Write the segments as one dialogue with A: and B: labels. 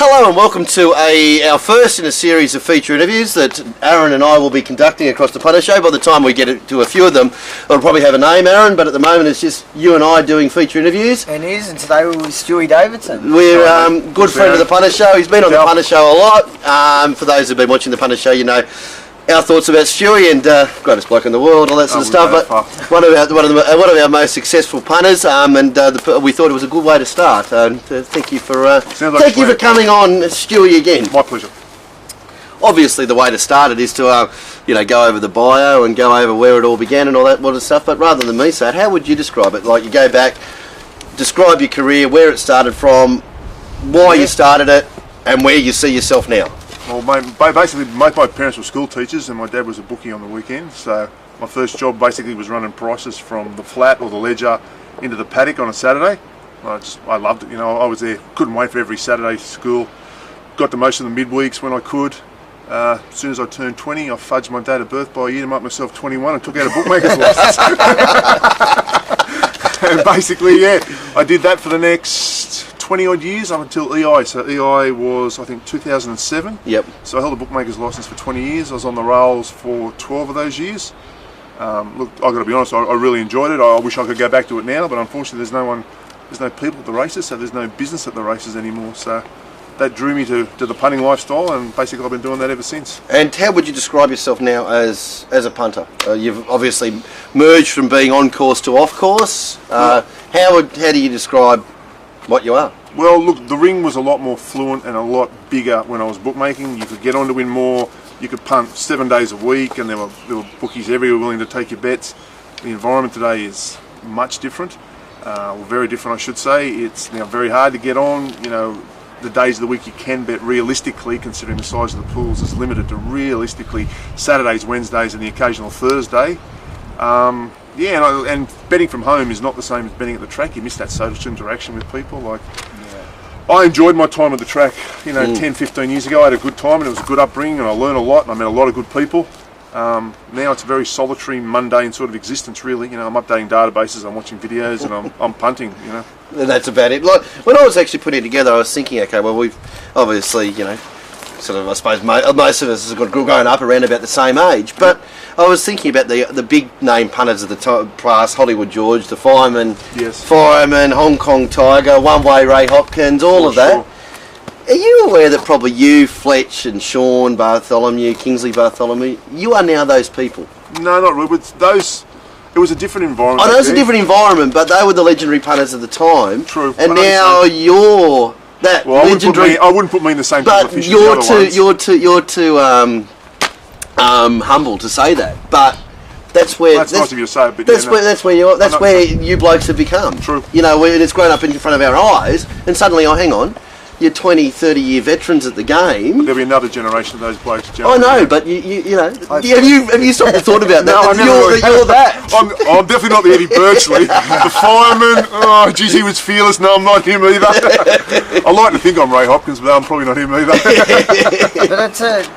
A: Hello and welcome to our first in a series of feature interviews that Aaron and I will be conducting across the Punter Show. By the time we get to a few of them, it'll probably have a name, Aaron, but at the moment it's just you and I doing feature interviews.
B: And today we're with Stewie Davidson.
A: We're good friend of the Punter Show. He's been on the Punter Show a lot. For those who've been watching the Punter Show, you know our thoughts about Stewie and greatest bloke in the world, all that sort of stuff. But one of our most successful punters, and we thought it was a good way to start. Thank you for coming on, Stewie, again.
C: My pleasure.
A: Obviously, the way to start it is to go over the bio and go over where it all began and all that sort of stuff. But rather than me say it, how would you describe it? Like, you go back, describe your career, where it started from, why you started it, and where you see yourself now.
C: Well, basically, both my parents were school teachers and my dad was a bookie on the weekend. So my first job basically was running prices from the flat or the ledger into the paddock on a Saturday. I loved it. I was there, couldn't wait for every Saturday to school. Got to most of the midweeks when I could. As soon as I turned 20, I fudged my date of birth by a year to make myself 21 and took out a bookmaker's license. And basically, I did that for the next 20 odd years up until EI. So EI was, I think, 2007.
A: Yep.
C: So I held a bookmaker's license for 20 years. I was on the rails for 12 of those years. Look, I've got to be honest, I really enjoyed it. I wish I could go back to it now, but unfortunately there's no people at the races, so there's no business at the races anymore. So that drew me to the punting lifestyle, and basically I've been doing that ever since.
A: And how would you describe yourself now as a punter? You've obviously merged from being on course to off course. How do you describe what you are?
C: Well, look, the ring was a lot more fluent and a lot bigger when I was bookmaking. You could get on to win more. You could punt 7 days a week, and there were bookies everywhere willing to take your bets. The environment today is much different, or very different, I should say. It's now very hard to get on. The days of the week you can bet realistically, considering the size of the pools, is limited to realistically Saturdays, Wednesdays, and the occasional Thursday. And betting from home is not the same as betting at the track. You miss that social interaction with people. I enjoyed my time at the track, 10, 15 years ago. I had a good time and it was a good upbringing and I learned a lot and I met a lot of good people. Now it's a very solitary, mundane sort of existence, really. I'm updating databases, I'm watching videos, and I'm punting,
A: And that's about it. Like, when I was actually putting it together, I was thinking, okay, well, we've obviously, sort of, I suppose most of us have grown up around about the same age, but I was thinking about the big name punters of the time, past Hollywood George, the Fireman, Hong Kong Tiger, One Way Ray Hopkins, all of that. Are you aware that probably you, Fletch and Sean Bartholomew, Kingsley Bartholomew, you are now those people? No,
C: not really. It was a different environment.
A: I know it's a different environment, but they were the legendary punters of the time.
C: True.
A: And now you're that legendary.
C: I wouldn't put me in the same
A: but
C: fish
A: you're
C: as the other ones.
A: you're too humble to say that. But that's where
C: that's nice of you to say. But
A: that's where you blokes have become.
C: True.
A: It's grown up in front of our eyes, and suddenly, hang on. You're 20, 30-year veterans at the game.
C: But there'll be another generation of those blokes.
A: I know, but have you stopped and thought about that?
C: No,
A: you're that.
C: I'm definitely not the Eddie Birchley. The Fireman. Oh, geez, he was fearless. No, I'm not him either. I like to think I'm Ray Hopkins, but I'm probably not him either.
B: But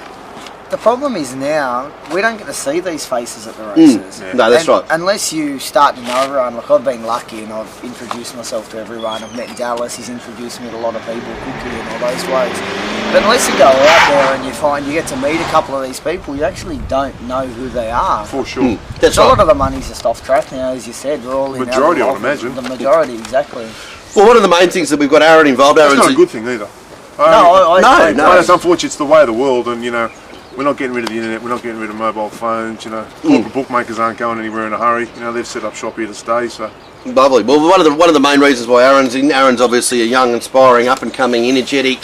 B: the problem is now we don't get to see these faces at the races.
A: No, that's right.
B: Unless you start to know everyone. Like, I've been lucky and I've introduced myself to everyone. I've met Dallas. He's introduced me to a lot of people, Cookie and all those ways. But unless you go out there and you get to meet a couple of these people, you actually don't know who they are.
C: For sure.
A: That's
B: right. A lot of the money's just off track now, as you said. We're all in
C: majority, I would imagine.
B: The majority, exactly.
A: Well, one of the main things that we've got Aaron involved.
C: That's not a good thing either.
A: No.
C: It's unfortunate. It's the way of the world, and we're not getting rid of the internet, we're not getting rid of mobile phones, Corporate bookmakers aren't going anywhere in a hurry, they've set up shop here to stay, so.
A: Lovely. Well, one of the main reasons why Aaron's obviously a young, inspiring, up-and-coming, energetic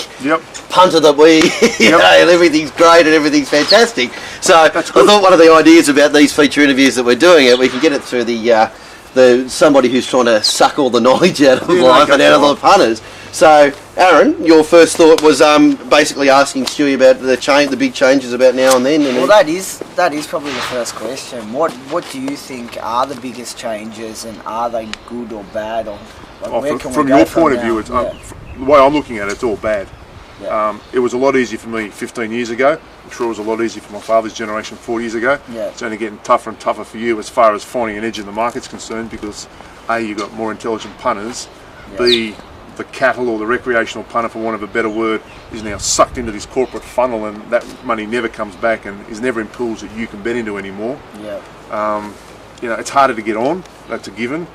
A: punter that and everything's great and everything's fantastic. So I thought one of the ideas about these feature interviews that we're doing, we can get it through the somebody who's trying to suck all the knowledge out of life and out of the punters. So, Aaron, your first thought was basically asking Stewie about the big changes about now and then.
B: Well, that is probably the first question. What do you think are the biggest changes, and are they good or bad? Or
C: from your point of view, the way I'm looking at it, it's all bad. Yeah. It was a lot easier for me 15 years ago. I'm sure it was a lot easier for my father's generation 4 years ago.
B: Yeah.
C: It's only getting tougher and tougher for you as far as finding an edge in the market's concerned, because A, you've got more intelligent punters, B, the cattle or the recreational punter, for want of a better word, is now sucked into this corporate funnel, and that money never comes back and is never in pools that you can bet into anymore.
B: Yeah.
C: You know, it's harder to get on. That's a given.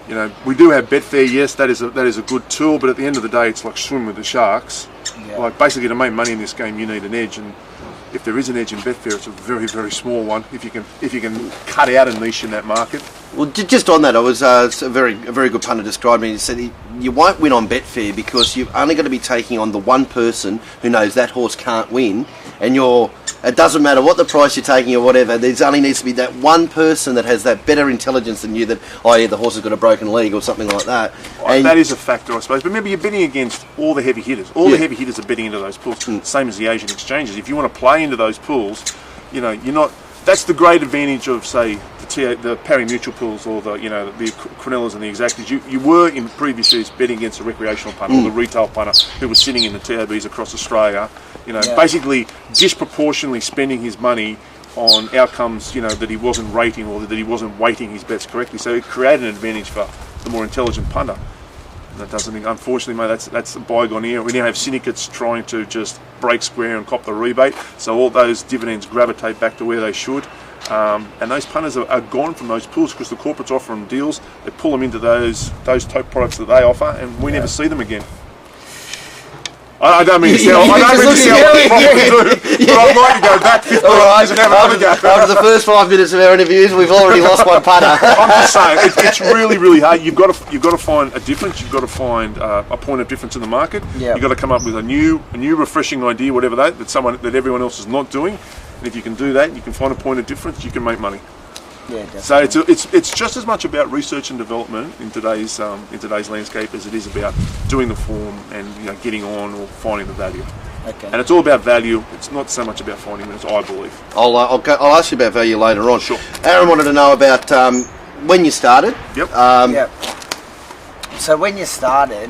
C: You know, we do have Betfair. Yes, that is a good tool, but at the end of the day, it's like swimming with the sharks.
B: Yeah.
C: Like, basically, to make money in this game, you need an edge, and if there is an edge in Betfair, it's a very, very small one. If you can cut out a niche in that market.
A: Well, just on that, I was a very good punter described me. He said you won't win on Betfair because you're only going to be taking on the one person who knows that horse can't win, and it doesn't matter what the price you're taking or whatever. There's only needs to be that one person that has that better intelligence than you. That the horse has got a broken leg or something like that. And
C: that is a factor, I suppose. But remember, you're betting against all the heavy hitters. All the heavy hitters are betting into those pools. Same as the Asian exchanges. If you want to play into those pools, you know, you're not. That's the great advantage of, say, the pari-mutual pools or the Quinellas and the Exactas. You were in previous years betting against a recreational punter or the retail punter who was sitting in the TABs across Australia. You know, basically disproportionately spending his money on outcomes, you know, that he wasn't rating or that he wasn't weighting his bets correctly. So it created an advantage for the more intelligent punter. That doesn't mean, unfortunately, mate, that's a bygone era. We now have syndicates trying to just break square and cop the rebate, so all those dividends gravitate back to where they should. And those punters are gone from those pools because the corporates offer them deals. They pull them into those top products that they offer, and we never see them again. I don't mean to sound what we probably do, but I'd like to go back 50 years and have another go.
A: After the first 5 minutes of our interviews, we've already lost one punter.
C: I'm just saying, it's really, really hard. You've got to find a difference. You've got to find a point of difference in the market.
B: Yeah.
C: You've got to come up with a new refreshing idea, whatever that everyone else is not doing. And if you can do that, you can find a point of difference. You can make money.
B: Yeah, definitely.
C: So it's just as much about research and development in today's landscape as it is about doing the form and, you know, getting on or finding the value.
B: Okay.
C: And it's all about value. It's not so much about finding winners, I believe.
A: I'll ask you about value later on.
C: Sure.
A: Aaron wanted to know about when you started.
C: Yep.
B: Yep. So when you started,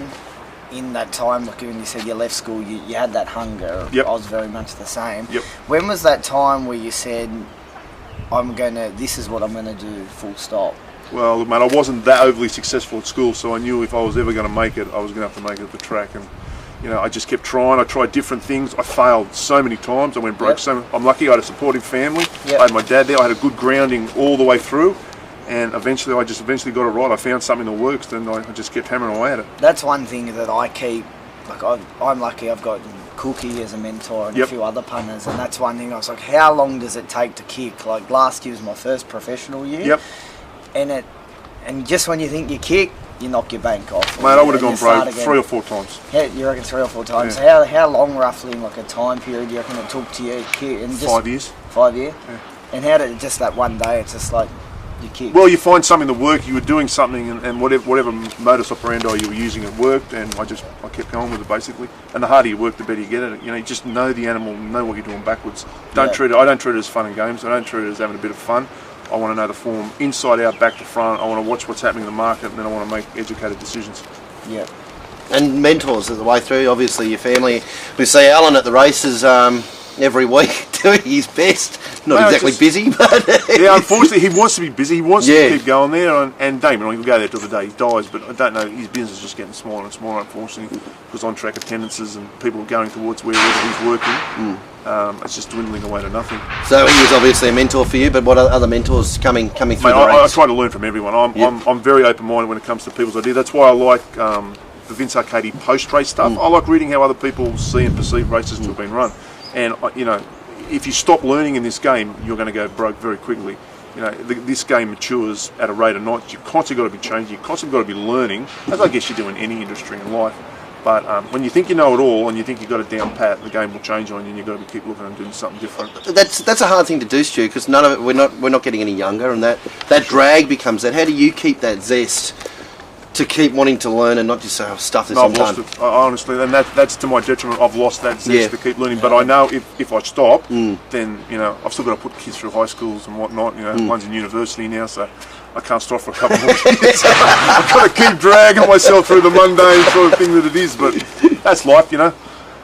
B: in that time, like when you said you left school, you had that hunger.
C: Yep.
B: I was very much the same.
C: Yep.
B: When was that time where you said, this is what I'm going to do, full stop?
C: Well, look, mate, I wasn't that overly successful at school, so I knew if I was ever going to make it, I was going to have to make it at the track. And, you know, I just kept trying. I tried different things. I failed so many times. I went broke.
B: Yep.
C: I'm lucky I had a supportive family.
B: Yep.
C: I had my dad there. I had a good grounding all the way through. And eventually I got it right. I found something that works, and I just kept hammering away at it.
B: That's one thing that I keep, like I'm lucky I've got Cookie as a mentor and
C: Yep.
B: a few other punters, and that's one thing I was like, how long does it take to kick? Like last year was my first professional year.
C: Yep.
B: And just when you think you kick, you knock your bank off.
C: Mate, I would have gone broke 3 or 4 times.
B: Yeah, you reckon 3 or 4 times?
C: Yeah.
B: How long roughly in like a time period do you reckon it took to you kick? And just
C: 5 years.
B: 5 years?
C: Yeah.
B: And how did it, just that one day, it's just like you kick?
C: Well, you find something that worked. You were doing something, and whatever modus operandi you were using, it worked, and I kept going with it basically. And the harder you work, the better you get at it. You know, you just know the animal, know what you're doing backwards. I don't treat it as fun and games. I don't treat it as having a bit of fun. I want to know the form inside out, back to front. I want to watch what's happening in the market, and then I want to make educated decisions.
B: Yeah.
A: And mentors the way through. Obviously, your family. We see Alan at the races every week doing his best. Not exactly busy, but
C: yeah, unfortunately, he wants to be busy. He wants to keep going there, and Damon, he'll go there till the day he dies. But I don't know. His business is just getting smaller and smaller, unfortunately, because on-track attendances and people going towards wherever he's working. It's just dwindling away to nothing.
A: So he was obviously a mentor for you, but what other mentors coming through
C: Mate,
A: the
C: I
A: ranks?
C: try to learn from everyone. I'm very open-minded when it comes to people's ideas. That's why I like the Vince Arcadi post-race stuff. I like reading how other people see and perceive races to have been run. And, you know, if you stop learning in this game, you're going to go broke very quickly. You know, this game matures at a rate of knots. You've constantly got to be changing. You've constantly got to be learning, as I guess you do in any industry in life. But when you think you know it all and you think you've got it down pat, the game will change on you, and you've got to keep looking and doing something different.
A: That's a hard thing to do, Stu, because none of it. We're not getting any younger, and that drag becomes that. How do you keep that zest to keep wanting to learn and not just say, stuff this
C: I've lost it, honestly, and that's to my detriment. I've lost that zest to keep learning. But I know if I stop, then, you know, I've still got to put kids through high schools and whatnot. You know, one's in university now, so I can't stop for a couple more years. I've got to keep dragging myself through the mundane sort of thing that it is. But that's life, you know.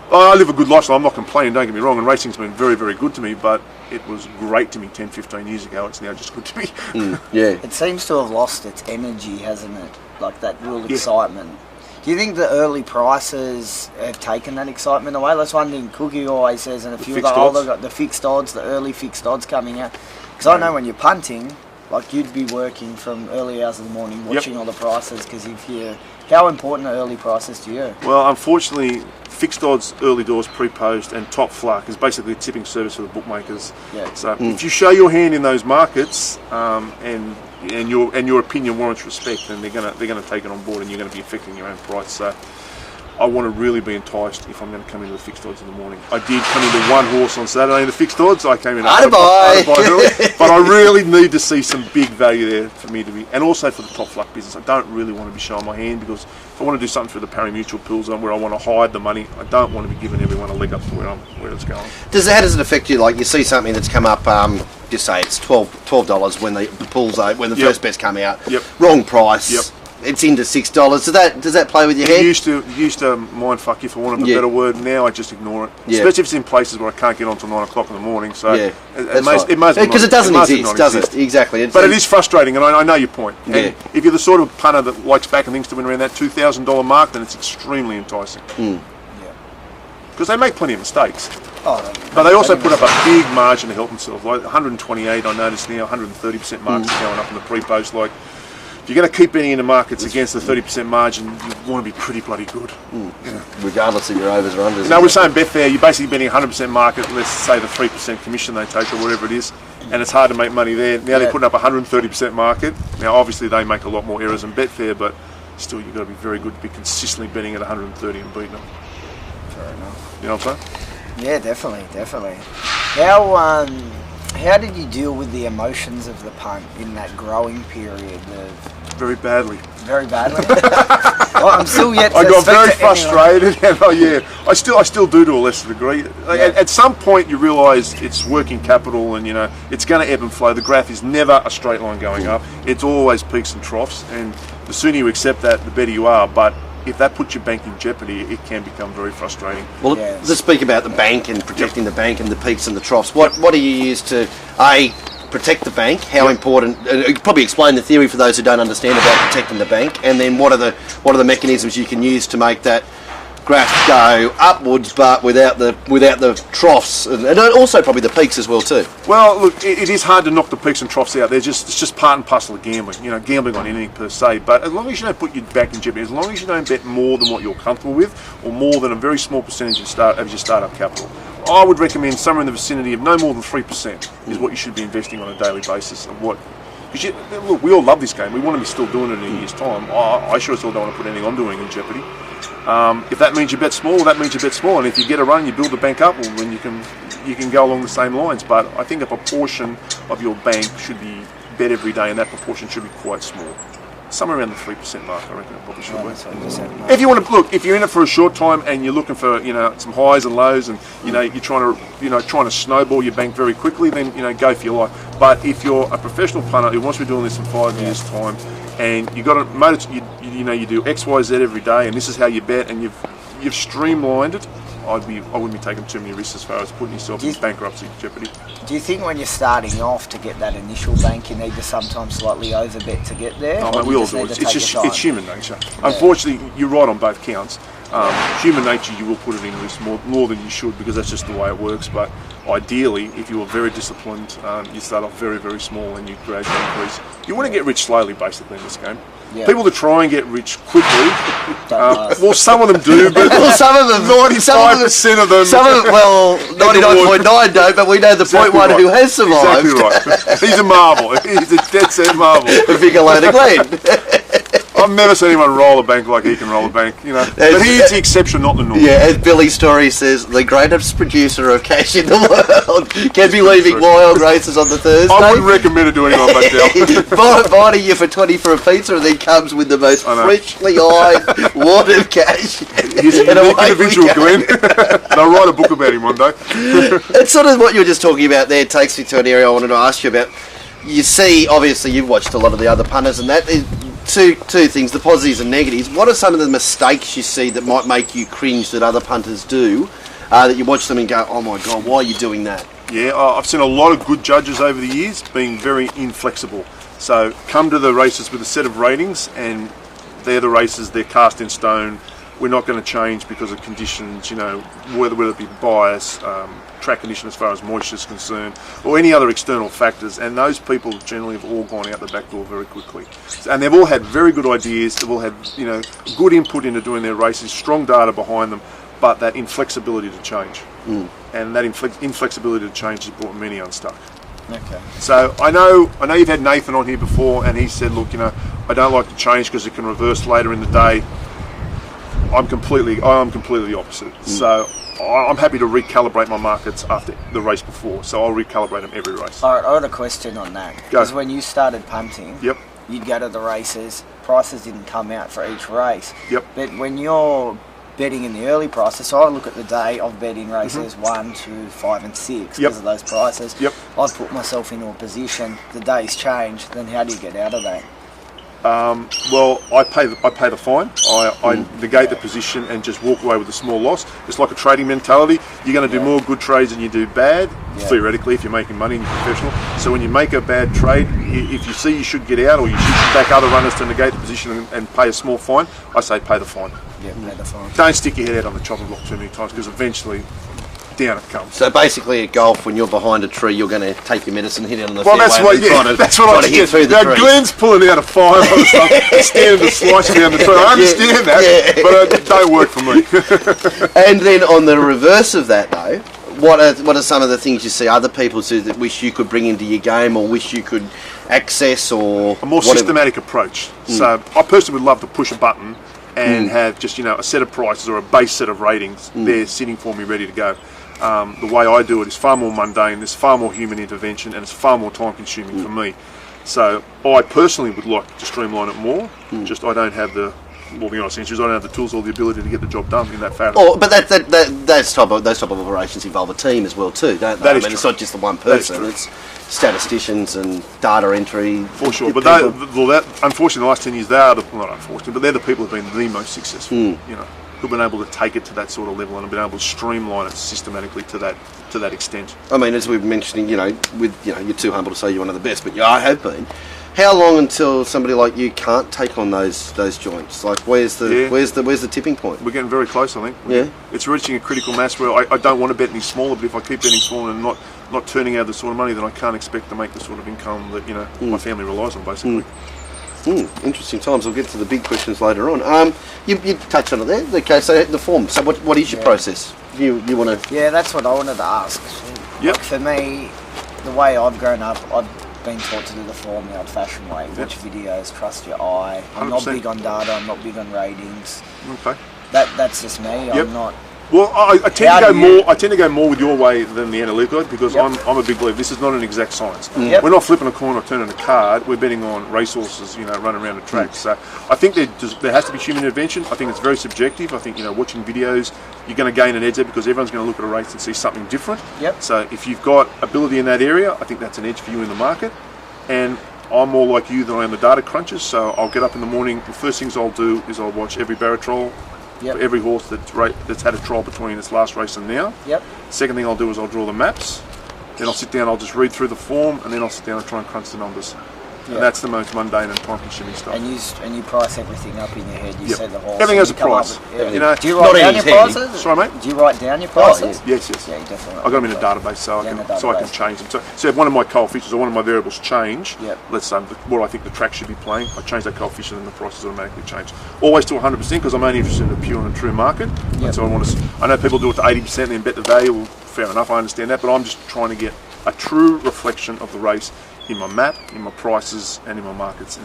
C: I live a good lifestyle. I'm not complaining, don't get me wrong, and racing's been very, very good to me, but it was great to me 10, 15 years ago. It's now just good to me.
B: It seems to have lost its energy, hasn't it? Like that real excitement. Do you think the early prices have taken that excitement away? That's one thing Cookie always says, and a few of the older got the fixed odds, the early fixed odds coming out. Because I know when you're punting, like you'd be working from early hours of the morning watching all the prices. Because how important are early prices to you?
C: Well, unfortunately, fixed odds, early doors, pre-post, and top fluck is basically a tipping service for the bookmakers.
B: Yeah.
C: So if you show your hand in those markets, and your opinion warrants respect, then they're gonna take it on board, and you're going to be affecting your own price. So I want to really be enticed if I'm going to come into the fixed odds in the morning. I did come into one horse on Saturday in the fixed odds. I came in early, but I really need to see some big value there for me to be, and also for the top fluck business. I don't really want to be showing my hand, because if I want to do something for the pari-mutual pools where I want to hide the money, I don't want to be giving everyone a leg up to where it's going.
A: How does it affect you? Like you see something that's come up, just say it's $12 when the pools when the first bets come out.
C: Yep.
A: Wrong price.
C: Yep.
A: It's into $6. Does that play with your head?
C: It used to mind fuck you, for want of a better word. Now I just ignore it.
A: Yeah.
C: Especially if it's in places where I can't get on till 9 o'clock in the morning. So
A: yeah,
C: it must
A: because it doesn't exist, does it? Exactly.
C: But it is frustrating, and I know your point. And
A: Yeah.
C: if you're the sort of punter that likes backing things to win around that $2,000 mark, then it's extremely enticing. Because they make plenty of mistakes. But they also put up a big margin to help themselves. Like 128, I notice now, 130% marks are going up in the pre-post. Like, if you're going to keep betting in the markets against the 30% margin, you want to be pretty bloody good. Yeah.
A: Regardless of your overs or unders.
C: No, we're saying Betfair, you're basically betting 100% market, let's say the 3% commission they take or whatever it is, and it's hard to make money there. Now they're putting up 130% market. Now obviously they make a lot more errors than Betfair, but still you've got to be very good to be consistently betting at 130 and beating them.
B: Fair enough.
C: You know what I'm saying?
B: Yeah, definitely. How did you deal with the emotions of the punt in that growing period?
C: Very badly.
B: Very badly. Well, I'm still yet to
C: I got
B: speak
C: very
B: to
C: frustrated, and I still do to a lesser degree. At some point, you realise it's working capital, and it's going to ebb and flow. The graph is never a straight line going up. It's always peaks and troughs, and the sooner you accept that, the better you are. But if that puts your bank in jeopardy, it can become very frustrating.
A: Well, let's speak about the bank and protecting the bank and the peaks and the troughs. What do you use to protect the bank? How important? Probably explain the theory for those who don't understand about protecting the bank, and then what are the mechanisms you can use to make that graph go upwards, but without the troughs, and also probably the peaks as well too.
C: Well, look, it is hard to knock the peaks and troughs out. It's just part and parcel of gambling. Gambling on anything per se. But as long as you don't put your back in jeopardy, as long as you don't bet more than what you're comfortable with, or more than a very small percentage of your startup capital, I would recommend somewhere in the vicinity of no more than 3% is what you should be investing on a daily basis. Because look, we all love this game. We want to be still doing it in a year's time. I sure as hell don't want to put anything I'm doing in jeopardy. If that means you bet small, that means you bet small. And if you get a run, you build the bank up, well, then you can go along the same lines. But I think a proportion of your bank should be bet every day, and that proportion should be quite small. Somewhere around the 3% mark, I reckon it probably should be. If you want to look, if you're in it for a short time and you're looking for some highs and lows, and you're trying to snowball your bank very quickly, then go for your life. But if you're a professional punter who wants to be doing this in 5 years' time, and you got you do X, Y, Z every day, and this is how you bet, and you've streamlined it, I wouldn't be taking too many risks as far as putting yourself in bankruptcy jeopardy.
B: Do you think when you're starting off to get that initial bank, you need to sometimes slightly overbet to get there?
C: Oh, mate, we all do it. It's human nature. Yeah. Unfortunately, you're right on both counts. Human nature, you will put it in risk more than you should, because that's just the way it works. But ideally, if you are very disciplined, you start off very, very small and you gradually increase. You want to get rich slowly, basically, in this game. Yeah. People that try and get rich quickly, well, some of them do, but
A: some of them,
C: 95% of them.
A: Some of them, 99.9 don't, but we know the
C: exactly
A: 0.1
C: right.
A: who has survived.
C: Exactly right. He's a marvel. He's a dead set marvel.
A: A big load of glean.
C: I've never seen anyone roll a bank like he can roll a bank, But he is the exception, not the norm.
A: Yeah, as Billy's story says, the greatest producer of cash in the world can be leaving wild races on the Thursday.
C: I wouldn't recommend it to anyone but Dell.
A: Buying you for 20 for a pizza, and then comes with the most freshly eyed wad of cash.
C: He's an individual, Glenn. They'll write a book about him one day.
A: It's sort of what you were just talking about there. It takes me to an area I wanted to ask you about. You see, obviously, you've watched a lot of the other punters, and that is two things, the positives and negatives. What are some of the mistakes you see that might make you cringe that other punters do, that you watch them and go, oh my God, why are you doing that?
C: Yeah, I've seen a lot of good judges over the years being very inflexible. So come to the races with a set of ratings, and they're the races, they're cast in stone. We're not going to change because of conditions, whether it be bias, track condition as far as moisture is concerned, or any other external factors. And those people generally have all gone out the back door very quickly. And they've all had very good ideas. They've all had, good input into doing their races, strong data behind them, but that inflexibility to change. And that inflexibility to change has brought many unstuck.
B: Okay.
C: So I know you've had Nathan on here before, and he said, look, I don't like to change because it can reverse later in the day. I'm completely the opposite. So I'm happy to recalibrate my markets after the race before. So I'll recalibrate them every race.
B: All right, I got a question on that. Because when you started punting,
C: yep,
B: you'd go to the races, prices didn't come out for each race.
C: Yep.
B: But when you're betting in the early prices, so I look at the day of betting races 1, 2, 5 and 6 because of those prices.
C: Yep.
B: I've put myself into a position, the day's changed, then how do you get out of that?
C: Well, I pay the fine. I negate the position and just walk away with a small loss. It's like a trading mentality. You're going to do more good trades than you do bad, theoretically, if you're making money and you're professional. So when you make a bad trade, if you see you should get out or you should back other runners to negate the position and pay a small fine, I say pay the fine.
B: Yeah, pay the fine.
C: Don't stick your head out on the chopping block too many times because eventually down it comes.
A: So basically at golf, when you're behind a tree, you're going to take your medicine, hit it on the
C: well,
A: fairway,
C: that's what I
A: hit through the trees.
C: Glenn's pulling out a 5 or something, standing to slice down the tree. I understand that, but it don't work for me.
A: And then on the reverse of that, though, what are some of the things you see other people do that wish you could bring into your game or wish you could access or
C: a more systematic approach? So I personally would love to push a button and have just a set of prices or a base set of ratings there sitting for me ready to go. The way I do it is far more mundane, there's far more human intervention and it's far more time consuming for me. So I personally would like to streamline it more, just I don't have the honest answer is I don't have the tools or the ability to get the job done in that fashion.
A: Oh, but those type of operations involve a team as well too, don't they?
C: That is true.
A: It's not just the one person, it's statisticians and data entry.
C: For sure, but unfortunately the last 10 years not unfortunately, but they're the people who've been the most successful, who've been able to take it to that sort of level and have been able to streamline it systematically to that extent.
A: I mean, as we've mentioned, you're too humble to say you're one of the best, but I have been. How long until somebody like you can't take on those joints? Like, where's the tipping point?
C: We're getting very close, I think. It's reaching a critical mass where I don't want to bet any smaller, but if I keep betting smaller and not turning out the sort of money, then I can't expect to make the sort of income that my family relies on, basically.
A: Interesting times. We'll get to the big questions later on. You touched on it there. Okay, so the form. So what is your process? You want to?
B: Yeah, that's what I wanted to ask.
C: Yep.
B: Like for me, the way I've grown up, I've been taught to do the form the old-fashioned way. Watch videos, trust your eye. I'm 100%. Not big on data. I'm not big on ratings.
C: Okay.
B: That's just me. I'm not.
C: Well, I tend to go more with your way than the analytical because I'm a big believer. This is not an exact science. We're not flipping a coin or turning a card. We're betting on racehorses, running around the track. So I think there has to be human intervention. I think it's very subjective. I think watching videos, you're going to gain an edge there because everyone's going to look at a race and see something different. So if you've got ability in that area, I think that's an edge for you in the market. And I'm more like you than I am the data crunchers. So I'll get up in the morning. The first things I'll do is I'll watch every barra trial. For every horse that's had a trial between its last race and now. Second thing I'll do is I'll draw the maps. Then I'll sit down, I'll just read through the form, and then I'll sit down and try and crunch the numbers. And that's the most mundane and time-consuming stuff.
B: And you price everything up in your head. You say the horse.
C: Everything has a price.
B: Do you write down your prices?
C: Sorry, mate.
B: Do you write down your prices?
C: Yes.
B: Yeah, you definitely.
C: I've got them in a database, so I can change them. So if one of my coefficients or one of my variables change, let's say what I think the track should be playing, I change that coefficient and the prices automatically change. Always to 100% because I'm only interested in the pure and true market. So I know people do it to 80% and then bet the value. Well, fair enough, I understand that, but I'm just trying to get a true reflection of the race in my map, in my prices, and in my markets.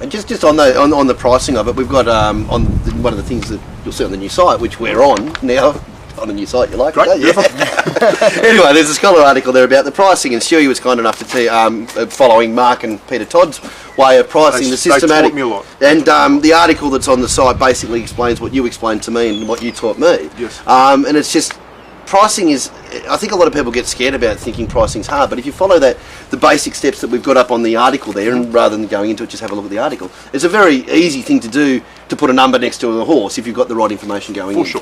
A: And just on the pricing of it, we've got one of the things that you'll see on the new site, which we're on now. On the new site, you like it? Yeah. Anyway, there's a Scholar article there about the pricing, and Stewie was kind enough to following Mark and Peter Todd's way of pricing, the systematic.
C: They taught me a lot.
A: And the article that's on the site basically explains what you explained to me and what you taught me.
C: Yes.
A: And it's just. Pricing is, I think a lot of people get scared about thinking pricing's hard, but if you follow the basic steps that we've got up on the article there, and rather than going into it, just have a look at the article, it's a very easy thing to do to put a number next to a horse if you've got the right information going in.
C: For sure.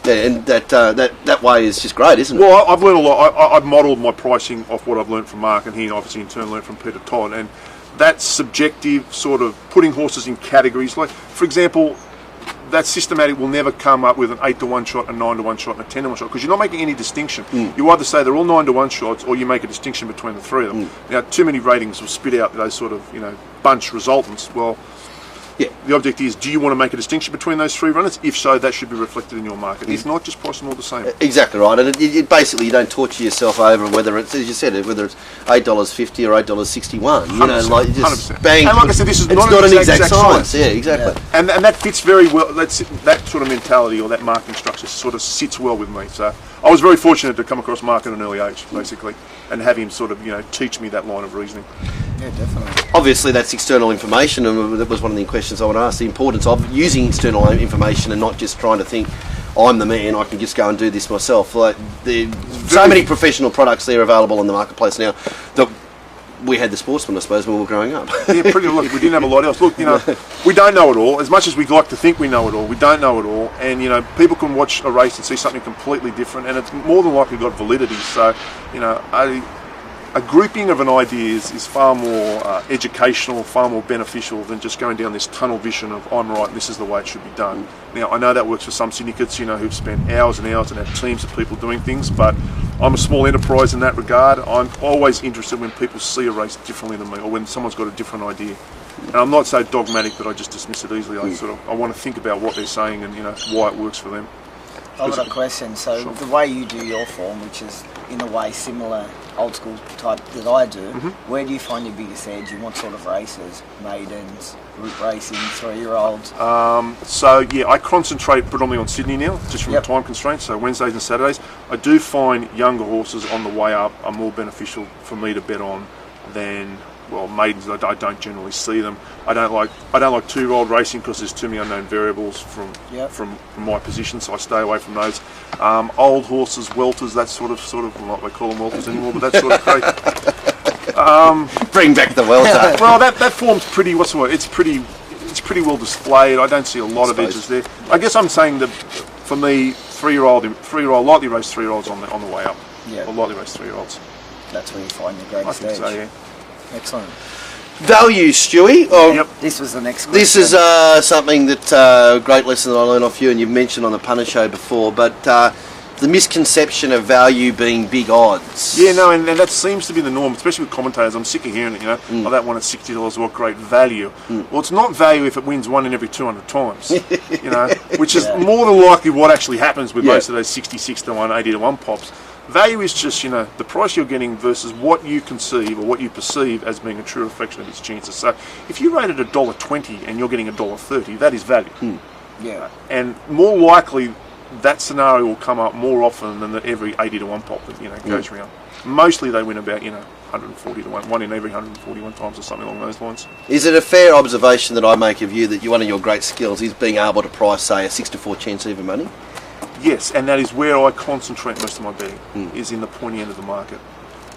A: Yeah, and that way is just great, isn't it?
C: Well, I've learned a lot. I've modelled my pricing off what I've learned from Mark, and he obviously in turn learned from Peter Todd, and that subjective sort of putting horses in categories, like for example, that systematic will never come up with an 8-to-1 shot, a 9-to-1 shot, and a 10-to-1 shot, because you're not making any distinction. You either say they're all 9-to-1 shots, or you make a distinction between the three of them. Now, too many ratings will spit out those sort of, bunch resultants. Well, the object is, do you want to make a distinction between those three runners? If so, that should be reflected in your market. If not, just price them all the same.
A: Exactly right, and it basically you don't torture yourself over whether it's, as you said, whether it's $8.50 or $8.61. You know, like you just
C: 100%.
A: bang.
C: And like I said, this is
A: it's
C: not
A: an
C: an
A: exact science. Yeah, exactly.
C: Yeah. And that fits very well. That sort of mentality or that marketing structure sort of sits well with me. So I was very fortunate to come across Mark at an early age, basically, and have him sort of teach me that line of reasoning.
B: Yeah, definitely.
A: Obviously, that's external information, and that was one of the questions I want to ask: the importance of using external information and not just trying to think, "I'm the man, I can just go and do this myself." Like so many professional products there available in the marketplace now. We had the Sportsman, I suppose, when we were growing up.
C: Yeah, pretty. Look, we didn't have a lot else. Look, we don't know it all. As much as we'd like to think we know it all, we don't know it all. And people can watch a race and see something completely different, and it's more than likely got validity. So, a grouping of an idea is far more educational, far more beneficial than just going down this tunnel vision of I'm right and this is the way it should be done. Now, I know that works for some syndicates, who've spent hours and hours and have teams of people doing things, but I'm a small enterprise in that regard. I'm always interested when people see a race differently than me, or when someone's got a different idea. And I'm not so dogmatic that I just dismiss it easily. I want to think about what they're saying and why it works for them.
B: I've got a question. So the way you do your form, which is in a way similar old school type that I do, where do you find your biggest edge? In what sort of races? Maidens, route racing, 3-year-olds?
C: I concentrate predominantly on Sydney now, just from a time constraint. So Wednesdays and Saturdays. I do find younger horses on the way up are more beneficial for me to bet on than maidens. I don't generally see them. I don't like 2-year-old racing because there's too many unknown variables from my position, so I stay away from those. Old horses, welters, that sort of well, they call them welters anymore, but that sort of crazy.
A: Bring back the welter.
C: Well, that form's pretty. What's the word? It's pretty well displayed. I don't see a lot of edges there. I guess I'm saying that for me, 3-year-old, lightly raced 3-year-olds on the way up.
B: Yeah.
C: Or lightly raced 3-year-olds.
B: That's where you find your greatest
C: I think
B: edge.
C: so, yeah.
B: Excellent.
A: Value, Stewie.
B: This was the next question.
A: This is something that great lesson that I learned off you, and you've mentioned on the Punter show before, but the misconception of value being big odds.
C: Yeah, no, and that seems to be the norm, especially with commentators. I'm sick of hearing it, that one at $60, what great value. Well, it's not value if it wins 1 in every 200 times, which is more than likely what actually happens with most of those 66 to 1, 80 to 1 pops. Value is just, the price you're getting versus what you conceive or what you perceive as being a true reflection of its chances. So if you rated $1.20 and you're getting $1.30, that is value.
B: Yeah.
C: And more likely that scenario will come up more often than that every 80 to 1 pop that goes around. Mostly they win about 140 to 1 in every 141 times or something along those lines.
A: Is it a fair observation that I make of you that one of your great skills is being able to price, say, a 6 to 4 chance even money?
C: Yes, and that is where I concentrate most of my betting, is in the pointy end of the market.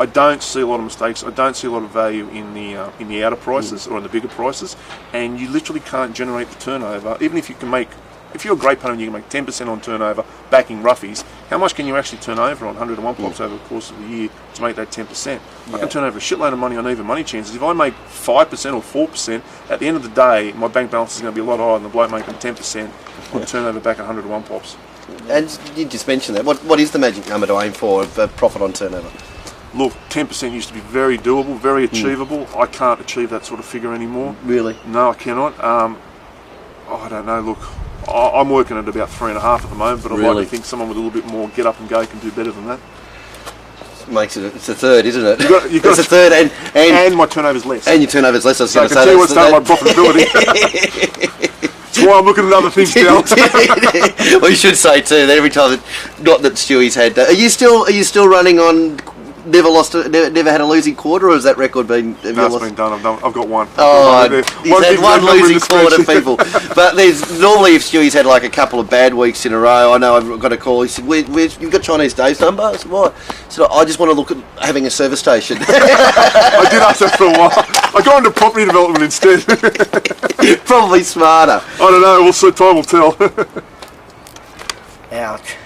C: I don't see a lot of mistakes. I don't see a lot of value in the outer prices or in the bigger prices, and you literally can't generate the turnover. Even if you can make, if you're a great punter and you can make 10% on turnover backing roughies, how much can you actually turn over on 100 to 1 pops over the course of the year to make that 10%? I can turn over a shitload of money on even money chances. If I make 5% or 4%, at the end of the day, my bank balance is going to be a lot higher than the bloke making 10% on turnover back at 100 to 1 pops.
A: And you just mentioned that. What is the magic number to aim for profit on turnover?
C: Look, 10% used to be very doable, very achievable. I can't achieve that sort of figure anymore.
A: Really?
C: No, I cannot. I don't know. Look, I'm working at about 3.5 at the moment, but I'd like to think someone with a little bit more get up and go can do better than that.
A: Makes it's a third, isn't it?
C: It's
A: a third,
C: and my turnover's less.
A: And your turnover's less. I was
C: so I
A: going
C: can
A: to say
C: tell you what's done my profitability. That's why I'm looking at other things now.
A: Well, you should say too that every time that, not that Stewie's had. Are you still running on? Never had a losing quarter, or has that record been?
C: No, it's been done. I've got one.
A: Oh, he's had one losing quarter, people. But there's normally if Stewie's had like a couple of bad weeks in a row. I know I've got a call. He said, "You've got Chinese Dave's number?" I said, "What?" He said, "I just want to look at having a service station."
C: I did ask that for a while. I got into property development instead.
A: Probably smarter.
C: I don't know. Well, so time will tell.
B: Ouch.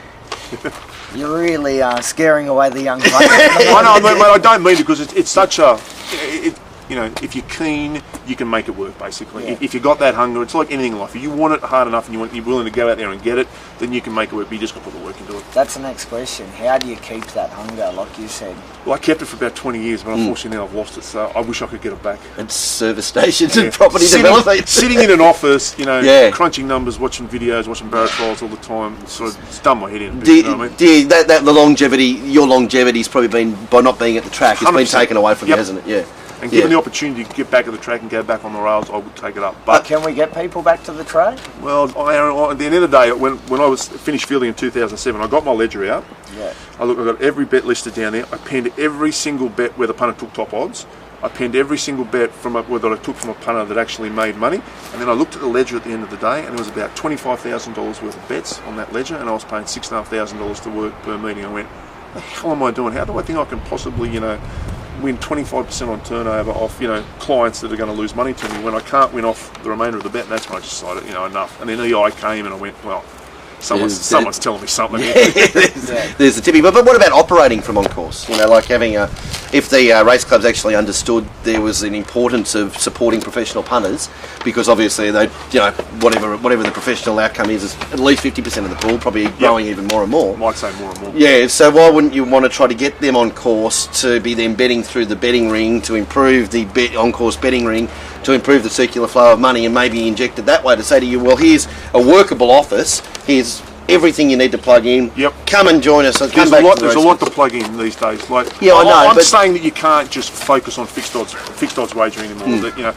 B: You're really scaring away the young buck.
C: I know, mate, I don't mean it because it's such a... you know, if you're keen, you can make it work, basically.
B: Yeah.
C: If you've got that hunger, it's like anything in life. If you want it hard enough and you're willing to go out there and get it, then you can make it work, but you just got to put the work into it.
B: That's the next question. How do you keep that hunger, like you said?
C: Well, I kept it for about 20 years, but unfortunately now I've lost it, so I wish I could get it back.
A: And service stations and property
C: Sitting
A: development.
C: sitting in an office, you know,
A: Yeah.
C: crunching numbers, watching videos, watching barrel trials all the time, it's done my head in a bit,
A: Do
C: you know what I mean?
A: the longevity, your longevity's probably been, by not being at the track, it's been
C: 100%.
A: taken away from you,
C: Yep.
A: hasn't it? Yeah.
C: And given the opportunity to get back at the track and go back on the rails, I would take it up.
B: But
C: But
B: can we get people back to the track?
C: well, at the end of the day, when I was finished fielding in 2007, I got my ledger out.
B: Yeah.
C: I got every bet listed down there. I penned every single bet where the punter took top odds. I penned every single bet that I took from a punter that actually made money. And then I looked at the ledger at the end of the day, and there was about $25,000 worth of bets on that ledger, and I was paying $6,500 to work per meeting. I went, the hell am I doing? How do I think I can possibly, you know, win 25% on turnover off, you know, clients that are going to lose money to me when I can't win off the remainder of the bet? And that's when I just decided, you know, enough. And then EI came and I went, well, someone's telling me something here.
A: There's the tipping. But what about operating from on course? You know, like having if the race clubs actually understood there was an importance of supporting professional punters, because obviously they, you know, whatever the professional outcome is at least 50% of the pool, probably growing even more and more.
C: Might say more and more.
A: Yeah, so why wouldn't you want to try to get them on course to be then betting through the betting ring, to improve the on-course betting ring, to improve the circular flow of money, and maybe inject it that way to say to you, well, here's a workable office, here's everything you need to plug in.
C: Yep.
A: Come and join us.
C: There's a lot to plug in these days. Like,
A: yeah, I know.
C: I'm saying that you can't just focus on fixed odds wagering anymore. That, you know,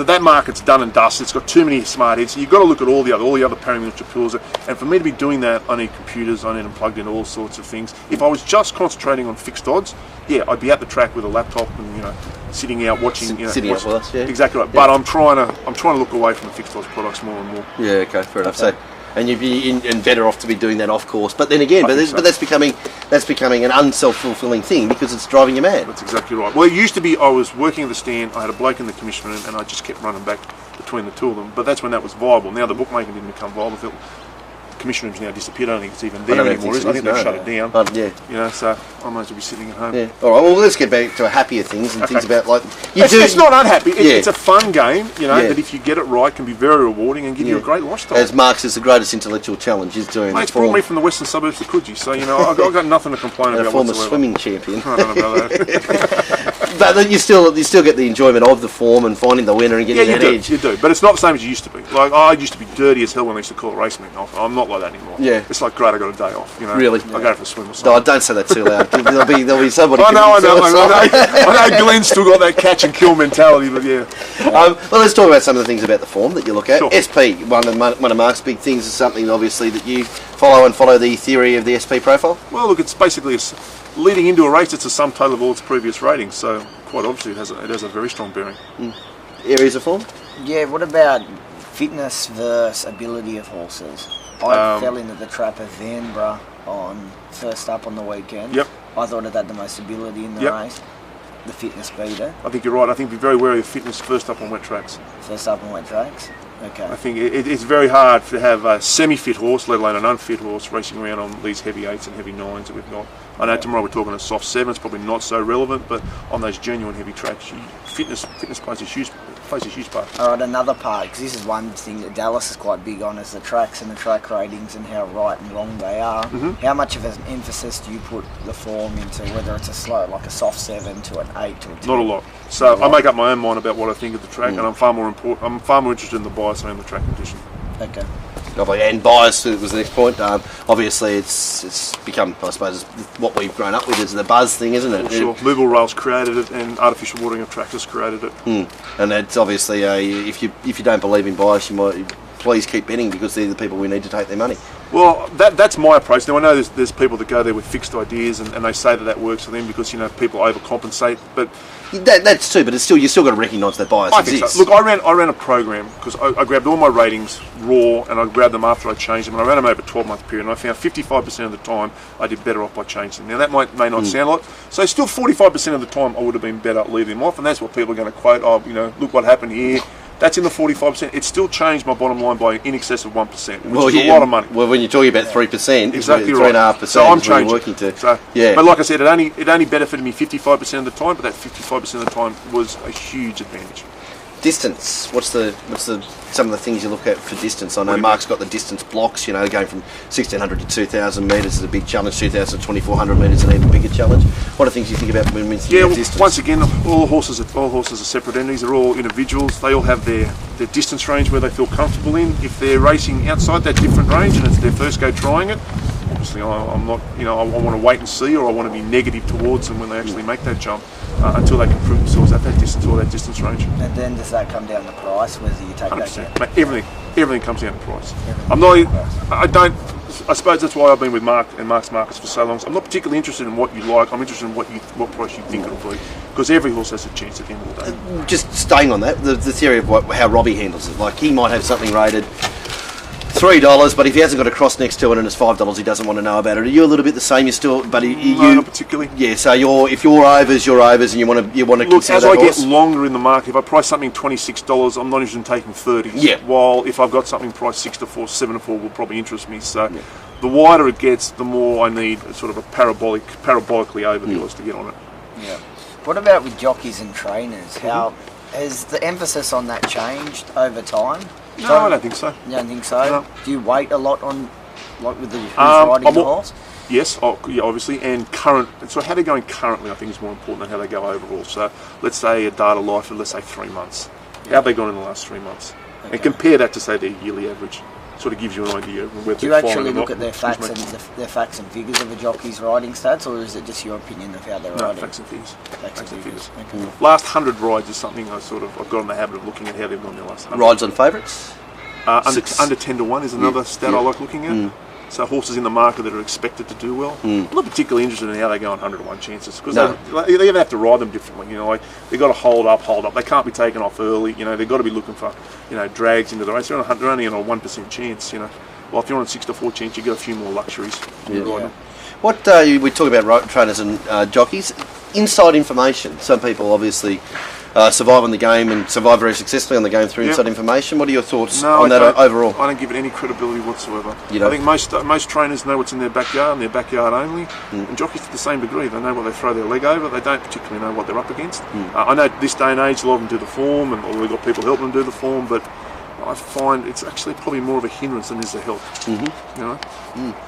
C: that market's done and dusted. It's got too many smart heads. So you've got to look at all the other paramilitary pools. And for me to be doing that, I need computers. I need them plugged into all sorts of things. If I was just concentrating on fixed odds, yeah, I'd be at the track with a laptop and, you know, sitting out watching. You know,
A: sitting out with us, yeah.
C: Exactly right.
A: Yeah.
C: But I'm trying to look away from the fixed odds products more and more.
A: Yeah, okay, fair enough. So, and you'd be and better off to be doing that off course. But then again, but that's becoming an unself-fulfilling thing because it's driving you mad.
C: That's exactly right. Well, it used to be I was working at the stand, I had a bloke in the commission room, and I just kept running back between the two of them. But that's when that was viable. Now the bookmaking didn't become viable. The commission room's now disappeared. I don't think it's even there anymore. I think they've shut it down.
A: Yeah.
C: You know, so I might as well be sitting at home.
A: Yeah. All right. Well, let's get back to happier things and things about like
C: It's not unhappy. It's a fun game. You know that if you get it right, can be very rewarding and give you a great lifestyle.
A: As Marx is the greatest intellectual challenge he's doing.
C: Mate, it's brought me from the western suburbs to Coogee, so you know I've got nothing to complain about.
A: A former
C: whatsoever.
A: swimming champion.
C: I don't know about that.
A: But then you still get the enjoyment of the form and finding the winner and getting that edge.
C: You do, but it's not the same as you used to be. Like I used to be dirty as hell when I used to call a race meeting off. I'm not like that anymore.
A: Yeah.
C: It's like, great, I got a day off. You know,
A: Really?
C: I go for a swim or something.
A: No, don't say that too loud. There'll be somebody.
C: I know. I know. Glenn's still got that catch and kill mentality, but yeah.
A: Well, let's talk about some of the things about the form that you look at.
C: Sure.
A: SP, one of Mark's big things, is something obviously that you follow the theory of the SP profile.
C: Well, look, it's basically leading into a race. It's a sum total of all its previous ratings, so quite obviously it has a very strong bearing.
A: Areas of form.
B: Yeah, what about fitness versus ability of horses? I fell into the trap of Vanbrugh on first up on the weekend.
C: Yep.
B: I thought it had the most ability in the race. The fitness beat it.
C: I think you're right. I think be very wary of fitness first up on wet tracks.
B: First up on wet tracks? Okay.
C: I think it's very hard to have a semi-fit horse, let alone an unfit horse, racing around on these heavy 8s and heavy 9s that we've got. I know tomorrow we're talking a soft 7, it's probably not so relevant, but on those genuine heavy tracks, fitness plays a huge part.
B: Alright, another part, because this is one thing that Dallas is quite big on, is the tracks and the track ratings and how right and wrong they are.
C: Mm-hmm.
B: How much of an emphasis do you put the form into, whether it's a slow, like a soft 7 to an 8 to a 10?
C: Not a lot. So I make up my own mind about what I think of the track, and I'm far more interested in the bias than in the track condition.
B: Okay.
A: And bias was the next point. Obviously, it's become, I suppose, what we've grown up with is the buzz thing, isn't it?
C: Sure. Movable rails created it, and artificial watering of tractors created it.
A: And it's obviously if you don't believe in bias, you might please keep betting because they're the people we need to take their money.
C: Well, that's my approach. Now I know there's people that go there with fixed ideas, and they say that works for them because people overcompensate, but.
A: That's true, but it's still, you still got to recognise that bias exists.
C: I think so. Look, I ran a program because I grabbed all my ratings raw and I grabbed them after I changed them, and I ran them over a 12-month period, and I found 55% of the time I did better off by changing them. Now that may not sound a lot, so still 45% of the time I would have been better leaving them off, and that's what people are going to quote. Oh, look what happened here. That's in the 45%. It still changed my bottom line by in excess of 1%, which is a lot of money.
A: Well, when you're talking about 3%,
C: exactly
A: 3.5%,
C: so I'm changing.
A: Working to.
C: So,
A: yeah.
C: But like I said, it only benefited me 55% of the time, but that 55% of the time was a huge advantage.
A: Distance. What's some of the things you look at for distance? I know Mark's got the distance blocks. You know, going from 1,600 to 2,000 metres is a big challenge. 2,000 to 2,400 metres is an even bigger challenge. What are things you think about when we distance?
C: Once again, all horses are separate entities. They're all individuals. They all have their distance range where they feel comfortable in. If they're racing outside that different range and it's their first go trying it, obviously I'm not. You know, I want to wait and see, or I want to be negative towards them when they actually make that jump. Until they can prove themselves at that distance or that distance range.
B: And then does that come down to price? Whether you take 100%.
C: That? Everything comes down to price. I suppose that's why I've been with Mark and Mark's Markets for so long. I'm not particularly interested in what you like. I'm interested in what price you think it'll be, because every horse has a chance at the end of the day.
A: Just staying on that, the theory of how Robbie handles it. Like, he might have something rated $3, but if he hasn't got a cross next to it and it's $5, he doesn't want to know about it. Are you a little bit the same?
C: No, not particularly.
A: Yeah, so if you're overs, and you want to
C: look,
A: consider
C: as I get longer in the market, if I price something $26, I'm not interested in taking 30s.
A: Yeah.
C: While if I've got something priced 6 to 4, 7 to 4 will probably interest me. So the wider it gets, the more I need sort of a parabolically over the odds to get on it.
B: Yeah. What about with jockeys and trainers? How has the emphasis on that changed over time?
C: No, I don't think so.
B: You don't think so?
C: No.
B: Do you wait a lot on, like, with who's riding the horse?
C: Yes, obviously, and current. So how they're going currently, I think, is more important than how they go overall. So let's say a data life of, let's say, 3 months. How have they gone in the last 3 months? Okay. And compare that to, say, their yearly average. Sort of gives you an idea of whether.
B: Do you actually look at their facts and figures of a jockey's riding stats, or is it just your opinion of how they're riding?
C: No, facts and figures.
B: Facts and figures. Okay.
C: Last 100 rides is something I've got in the habit of looking at how they've gone their last 100.
A: Rides on favourites?
C: Under 10 to 1 is another stat I like looking at. So horses in the market that are expected to do well. I'm not particularly interested in how they go on 100 to 1 chances, because they even have to ride them differently. You know, like they've got to hold up. They can't be taken off early. You know, they've got to be looking for, you know, drags into the race. They're only on a 1% chance. You know, well, if you're on a 6 to 4 chance, you get a few more luxuries.
A: What we talk about trainers and jockeys, inside information. Some people obviously survive on the game and survive very successfully on the game through inside information. What are your thoughts on that overall?
C: I don't give it any credibility whatsoever. I think most trainers know what's in their backyard and their backyard only, and jockeys to the same degree. They know what they throw their leg over. They don't particularly know what they're up against. I know this day and age a lot of them do the form, and we've got people helping them do the form, but I find it's actually probably more of a hindrance than is a help. You know?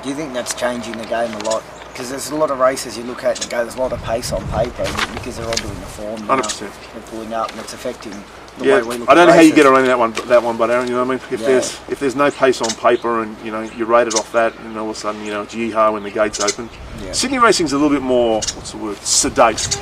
B: Do you think that's changing the game a lot? Because there's a lot of races you look at and go, there's a lot of pace on paper, because they're all doing the form.
C: 100%.
B: They're pulling up, and it's affecting the way we look
C: I don't
B: at
C: know how you
B: races.
C: get around that one, but Aaron, you know what I mean? If there's no pace on paper, and you know you're rated off that, and all of a sudden you know it's yeehaw when the gates open. Sydney racing's a little bit more, what's the word, sedate.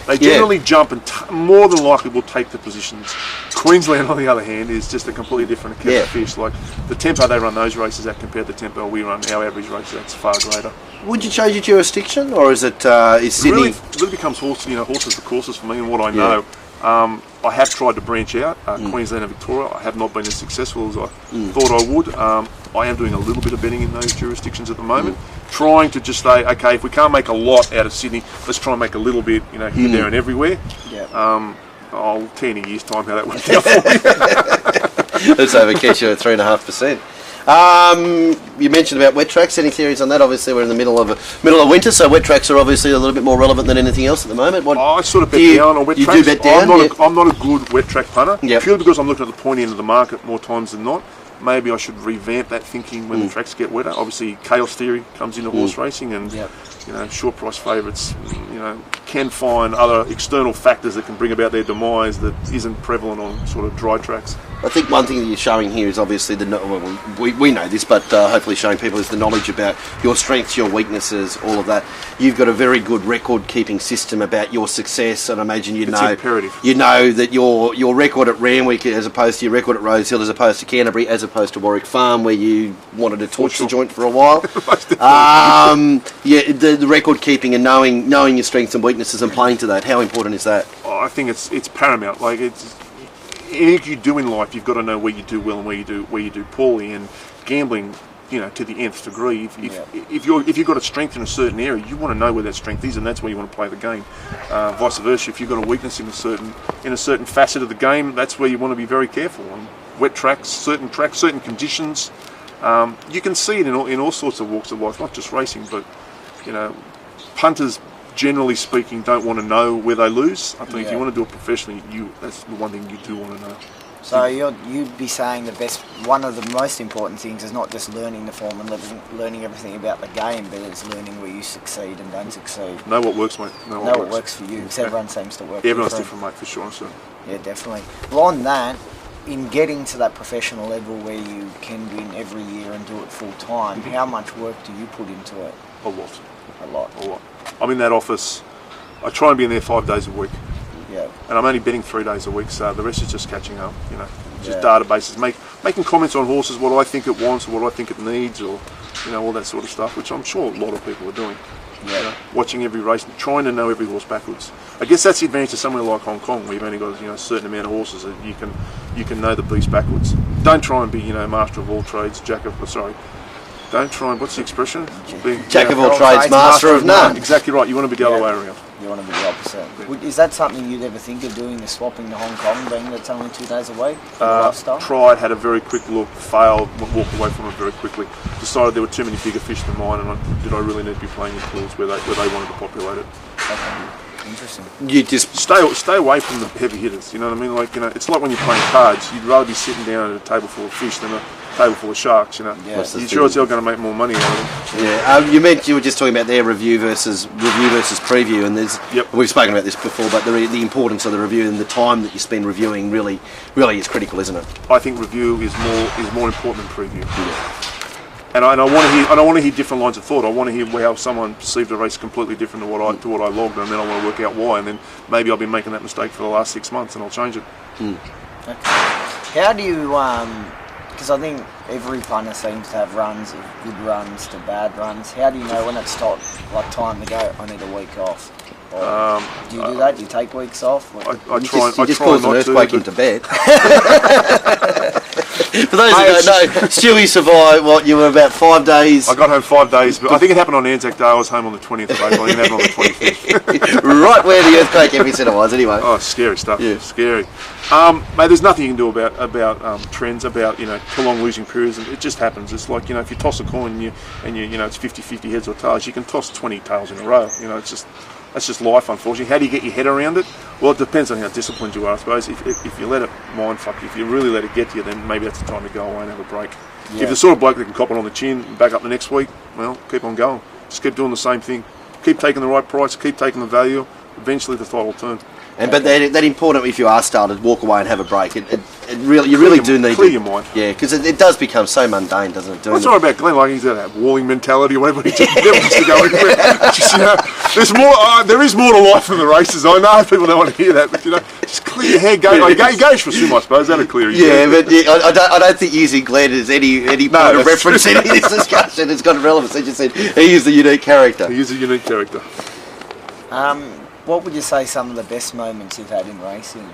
C: They generally jump and more than likely will take the positions. Queensland, on the other hand, is just a completely different kettle of fish. Like the tempo they run those races at compared to the tempo we run our average races, that's far greater.
A: Would you change your jurisdiction, or is it is Sydney?
C: It really becomes horses for courses for me, and what I know. I have tried to branch out, Queensland and Victoria. I have not been as successful as I thought I would. I am doing a little bit of betting in those jurisdictions at the moment, trying to just say, okay, if we can't make a lot out of Sydney, let's try and make a little bit, you know, here, there, and everywhere. I'll tell you in a year's time how that works out for me.
A: Let's overcatch you at 3.5%. You mentioned about wet tracks. Any theories on that? Obviously, we're in the middle of winter, so wet tracks are obviously a little bit more relevant than anything else at the moment.
C: I sort of bet down on wet tracks.
A: You do bet down?
C: I'm not a good wet track punter, purely because I'm looking at the pointy end of the market more times than not. Maybe I should revamp that thinking when the tracks get wetter. Obviously, chaos theory comes into horse racing, and you know, short price favourites, you know, can find other external factors that can bring about their demise that isn't prevalent on sort of dry tracks.
A: I think one thing that you're showing here is obviously we know this, but hopefully showing people is the knowledge about your strengths, your weaknesses, all of that. You've got a very good record-keeping system about your success, and I imagine you know that your record at Randwick as opposed to your record at Rosehill, as opposed to Canterbury, as opposed to Warwick Farm, where you wanted to torch the joint for a while. The record keeping and knowing your strengths and weaknesses and playing to that. How important is that?
C: I think it's paramount. Like anything you do in life, you've got to know where you do well and where you do poorly. And gambling to the nth degree. If you've got a strength in a certain area, you want to know where that strength is, and that's where you want to play the game. Vice versa, if you've got a weakness in a certain facet of the game, that's where you want to be very careful. On wet tracks, certain conditions, you can see it in all sorts of walks of life, not just racing, but punters, generally speaking, don't want to know where they lose. I think if you want to do it professionally, that's the one thing you do want to know.
B: So you'd be saying one of the most important things is not just learning the form and learning everything about the game, but it's learning where you succeed and don't succeed.
C: Know what works, mate.
B: Know what works for you, because everyone seems to work
C: Everyone's different, mate, for sure. So.
B: Yeah, definitely. Well, on that, in getting to that professional level where you can win every year and do it full time, how much work do you put into it?
C: A lot.
B: A lot.
C: A lot. I'm in that office. I try and be in there 5 days a week.
B: Yeah.
C: And I'm only betting 3 days a week, so the rest is just catching up. Just databases, making comments on horses, what I think it wants, or what I think it needs, or all that sort of stuff, which I'm sure a lot of people are doing.
B: Yeah.
C: Watching every race, trying to know every horse backwards. I guess that's the advantage of somewhere like Hong Kong, where you've only got a certain amount of horses that you can know the beast backwards. Don't try and be master of all trades, Don't try and, what's the expression?
A: Jack of all trades, master of none.
C: Exactly right. You want to be the other way around.
B: You want to be the opposite. Yeah. Is that something you'd ever think of doing, the swapping to Hong Kong, being that's only 2 days a week?
C: Tried, had a very quick look, failed, walked away from it very quickly. Decided there were too many bigger fish than mine, and did I really need to be playing in pools where they wanted to populate it?
B: Okay. Interesting.
C: You just stay away from the heavy hitters. You know what I mean? It's like when you're playing cards. You'd rather be sitting down at a table full of fish than a table full of sharks.
B: Yeah.
C: You're sure as hell going to make more money out of them.
A: Yeah. You were just talking about their review versus preview, and we've spoken about this before, but the importance of the review and the time that you spend reviewing really is critical, isn't it?
C: I think review is more important than preview. Yeah. And I want to hear different lines of thought. I want to hear how someone perceived a race completely different to what I logged, and then I want to work out why. And then maybe I've been making that mistake for the last 6 months, and I'll change it.
B: Okay. How do you? Because I think every punter seems to have runs of good runs to bad runs. How do you know when it's time to go? I need a week off. Or do you do that? Do you take weeks off?
C: I try.
A: You just caused an earthquake in Tibet. For those who don't know, Stewie survived. You were about 5 days.
C: I got home 5 days, but I think it happened on Anzac Day. I was home on the 20th of April. It happened on the 25th.
A: Right where the earthquake epicenter was, anyway.
C: Oh, scary stuff. Yeah, scary. Mate, there's nothing you can do about trends, about prolonged losing periods. It just happens. It's like if you toss a coin and it's 50-50 heads or tails, you can toss 20 tails in a row. That's just life, unfortunately. How do you get your head around it? Well, it depends on how disciplined you are, I suppose. If you let it mind fuck you, if you really let it get to you, then maybe that's the time to go away and have a break. Yeah. If you're the sort of bloke that can cop it on the chin and back up the next week, well, keep on going. Just keep doing the same thing. Keep taking the right price, keep taking the value. Eventually the tide will turn.
A: But that important, if you are started, walk away and have a break. You really do need to
C: clear your mind.
A: Yeah, because it does become so mundane, doesn't it?
C: What's all about Glenn? Like he's got that walling mentality or whatever. He just never wants to go anywhere. There's more. There is more to life than the races. I know people don't want to hear that, but just clear your head. Gauge for swim, I suppose. That'll clear your head.
A: But I don't think using Glenn as any point of reference in this discussion has got relevance. I just said he is the unique character.
C: He is a unique character.
B: What would you say some of the best moments you've had in racing?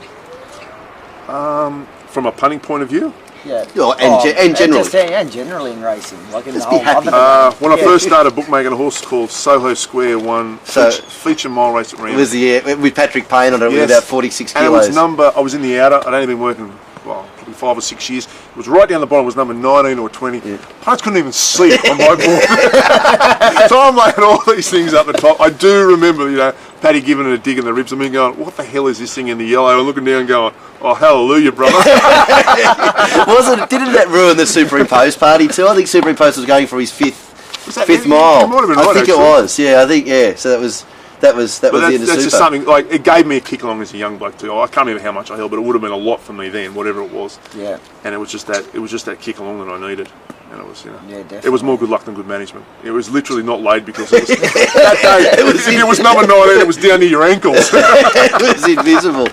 C: From a punting point of view?
B: Yeah.
A: And generally.
B: And generally in racing. Like in
A: Just
B: the
A: be
B: whole
A: happy.
C: When I first started bookmaking, a horse called Soho Square won feature mile race at Randwick.
A: It was with Patrick Payne on it with about 46 kilos.
C: And it was I was in the outer, I'd only been working, probably 5 or 6 years. It was right down the bottom, it was number 19 or 20. Yeah. I couldn't even see it on my board. So I'm laying all these things up the top. I do remember, Paddy giving it a dig in the ribs and me going, what the hell is this thing in the yellow? And looking down going, oh, hallelujah, brother.
A: Didn't that ruin the Superimposed party too? I think Superimposed was going for his fifth mile.
C: It might have been right,
A: I think
C: actually.
A: It was, yeah. I think, yeah. So that was the end of Super.
C: That's just something, it gave me a kick along as a young bloke too. I can't remember how much I held, but it would have been a lot for me then, whatever it was.
B: Yeah.
C: And it was just that kick along that I needed. And it was,
B: yeah, definitely.
C: It was more good luck than good management. It was literally not laid because it was that day. If it was number 19, it was down near your ankles.
A: It was invisible.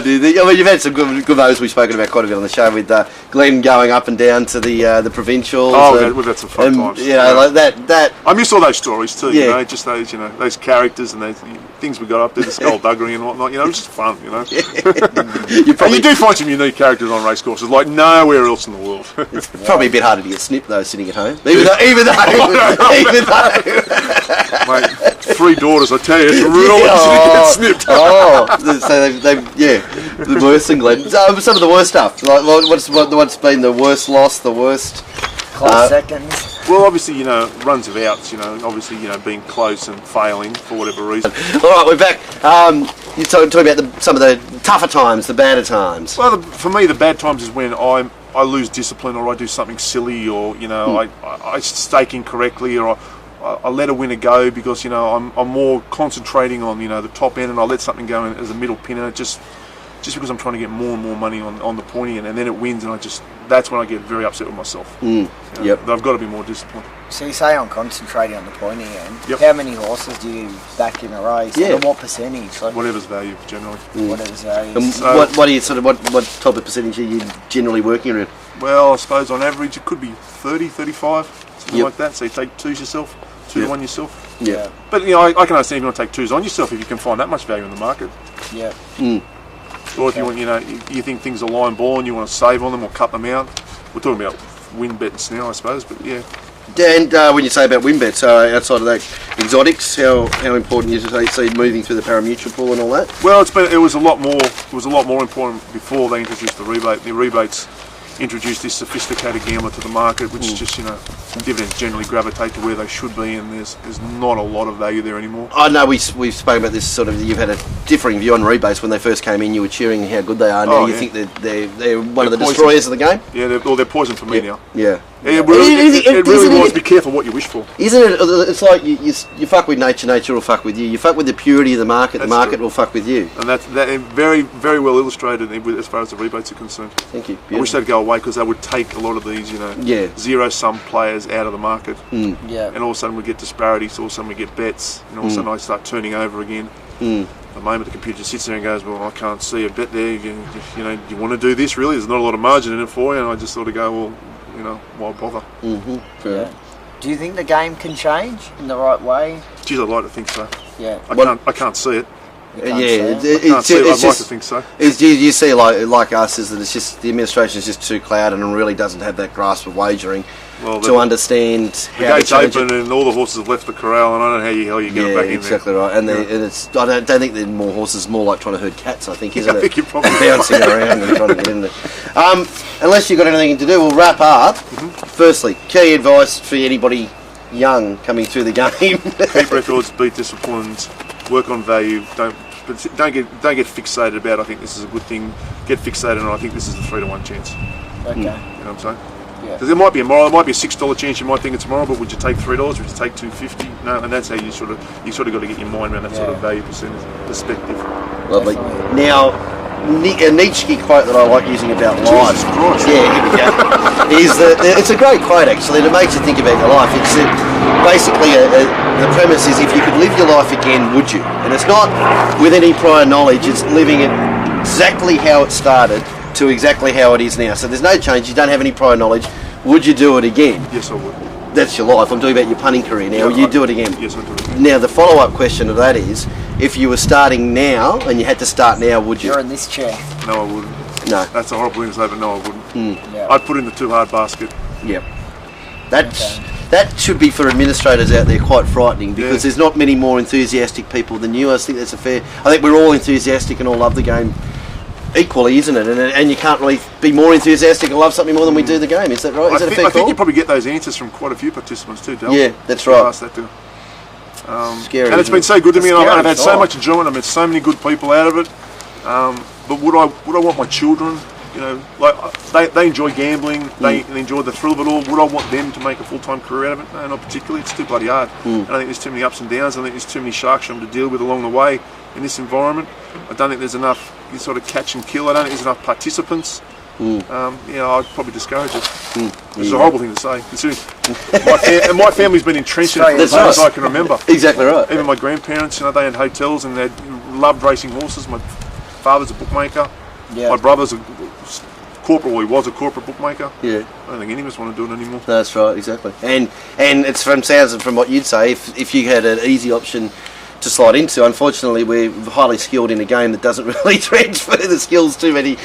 A: You've had some good moments we've spoken about quite a bit on the show with Glenn going up and down to the provincials.
C: We've had some fun times.
A: Like that.
C: I miss all those stories too. Yeah. Just those characters and those things we got up there, the skullduggery and whatnot. It was just fun.
A: You
C: do find some unique characters on race courses like nowhere else in the world.
A: It's probably a bit harder to get snipped though, sitting at home. Even though.
C: Mate, 3 daughters, I tell you, it's real easy to get snipped.
A: So the worst thing, Glenn. Some of the worst stuff. Like, what's been the worst loss, the worst?
B: Close seconds.
C: Well, obviously, runs of outs, obviously, being close and failing for whatever reason.
A: All right, we're back. You're talking about some of the tougher times, the badder times.
C: Well, for me, the bad times is when I lose discipline, or I do something silly, or I stake incorrectly, or I let a winner go because I'm more concentrating on the top end, and I let something go in as a middle pin, and it just because I'm trying to get more and more money on the pointy, and then it wins, and that's when I get very upset with myself.
A: Yep.
C: I've got to be more disciplined.
B: So you say I'm concentrating on the pointy end.
C: Yep.
B: How many horses do you back in a race?
A: Yeah.
B: And what percentage? Like,
C: Whatever's value, generally.
B: whatever's value.
A: And what do you what type of percentage are you generally working around?
C: Well, I suppose on average it could be 30, 35, something
A: Yep.
C: like that. So you take 2s yourself, 2 to 1 yourself.
A: Yeah.
C: But I can understand if you want to take 2s on yourself if you can find that much value in the market.
B: Yeah.
C: Or if you want, you think things are line ball and you want to save on them or cut them out. We're talking about win bets now, I suppose. But yeah.
A: And when you say about win bets, outside of that, exotics, how important is it? See moving through the parimutuel pool and all that?
C: Well, it was a lot more important before they introduced the rebate. The rebates introduced this sophisticated gambler to the market, which just dividends generally gravitate to where they should be, and there's not a lot of value there anymore.
A: I know we've spoken about this sort of. You've had a differing view on rebates. When they first came in, you were cheering how good they are. Now you think that they're one of the
C: poison.
A: Destroyers of the game.
C: Yeah, they're poison for me now.
A: Yeah.
C: It really was. Be careful what you wish for.
A: Isn't it? It's like you fuck with nature, nature will fuck with you. You fuck with the purity of the market, the market will fuck with you.
C: And that's very, very well illustrated as far as the rebates are concerned.
A: Thank you.
C: I wish they'd go away because they would take a lot of these, zero-sum players out of the market.
B: Yeah.
C: And all of a sudden we get disparities, all of a sudden we get bets, and all of a sudden I start turning over again. The moment the computer just sits there and goes, well, I can't see a bet there, you want to do this really? There's not a lot of margin in it for you, and I just sort of go, well, why bother?
B: Yeah. Do you think the game can change in the right way?
C: Geez, I'd like to think so.
B: Yeah.
C: I can't see it.
B: You can't see it.
C: I'd like to think so.
A: You see, like us, is that it's just the administration is just too clouded and really doesn't have that grasp of wagering to understand
C: the
A: how
C: gate's
A: to change
C: open and all the horses have left the corral, and I don't know how the hell you get it back in there.
A: Exactly right. And it's I don't think they're more horses, more like trying to herd cats. I think, isn't it?
C: I think you're probably
A: bouncing around and trying to get in there. Unless you've got anything to do, we'll wrap up. Firstly, key advice for anybody young coming through the game.
C: Keep records, be disciplined, work on value. Don't get fixated about I think this is a good thing. Get fixated on I think this is a 3 to 1 chance.
B: Okay.
C: You know what I'm saying?
B: Yeah.
C: Because there might be a moral, it might be a $6 chance you might think it's moral, but would you take $3? Would you take $2.50? No, and that's how you sort of got to get your mind around that sort of value perspective.
A: Lovely.
B: Definitely.
A: Now, a Nietzsche quote that I like using about life.
C: Jesus Christ.
A: Yeah, here we go. Is that it's a great quote actually, and it makes you think about your life. It's basically the premise is if you could live your life again, would you? And it's not with any prior knowledge. It's living it exactly how it started to exactly how it is now. So there's no change. You don't have any prior knowledge. Would you do it again?
C: Yes, I would.
A: That's your life. I'm talking about your punting career now.
C: Yeah,
A: you do it again.
C: Yes, I do.
A: Now the follow-up question to that is, if you were starting now and you had to start now, would you?
B: You're in this chair.
C: No, I wouldn't.
A: No.
C: That's a horrible thing to say, but no, I wouldn't.
B: Yeah.
C: I'd put in the too hard basket.
A: Yep. That should be for administrators out there quite frightening because there's not many more enthusiastic people than you. I think that's I think we're all enthusiastic and all love the game equally, isn't it? And you can't really be more enthusiastic and love something more than we do the game. Is that right?
C: I think you probably get those answers from quite a few participants too, Del.
A: Yeah, that's right.
C: Ask that too.
A: Scary.
C: And it's been so good to me, and I've had so
B: thought.
C: much enjoyment. I've met so many good people out of it. But would I want my children? They enjoy gambling. They enjoy the thrill of it all. Would I want them to make a full-time career out of it? No, not particularly. It's too bloody hard. And I think there's too many ups and downs. I think there's too many sharks for them to deal with along the way in this environment. I don't think there's enough sort of catch and kill. I don't think there's enough participants. I'd probably discourage it. Which is a horrible thing to say, considering my family's been entrenched in it for as long as I can remember.
A: Exactly right.
C: Even my grandparents, they had hotels and they loved racing horses. My father's a bookmaker.
B: Yeah.
C: My brother's he was a corporate bookmaker.
A: Yeah.
C: I don't think any of us want to do it anymore.
A: That's right, exactly. And it's from what you'd say, if you had an easy option to slide into. Unfortunately, we're highly skilled in a game that doesn't really transfer the skills too many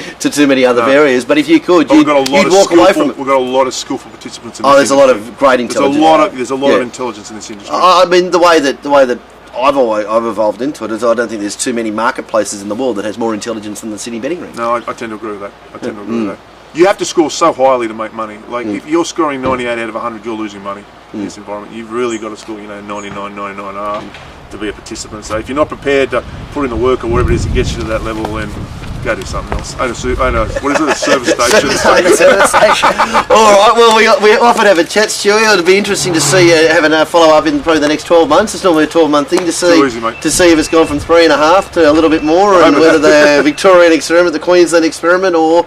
A: other areas. But if you could, you'd walk away from it.
C: We've got a lot of skillful participants in this
A: there's
C: industry.
A: a lot of great intelligence.
C: There's a lot of intelligence in this industry.
A: I mean, the way that I've evolved into it is I don't think there's too many marketplaces in the world that has more intelligence than the City betting ring.
C: No, I tend to agree with that. You have to score so highly to make money. Like if you're scoring 98 out of 100, you're losing money in this environment. You've really got to score, 99, 99 to be a participant. So if you're not prepared to put in the work or whatever it is to get you to that level, then go do something else. What is it? A service station.
A: All right. Well, we often have a chat, Stewie. It'll be interesting to see having a follow up in probably the next 12 months. It's normally a 12-month thing to see.
C: Easy, mate.
A: To see if it's gone from 3.5 to a little bit more, and whether the Victorian experiment, the Queensland experiment, or.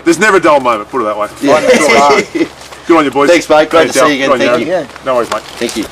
C: There's never a dull moment, put it that way.
A: Yeah.
C: Good on you, boys.
A: Thanks, mate. Great to see you again. Thank you.
C: No worries, mate.
A: Thank you.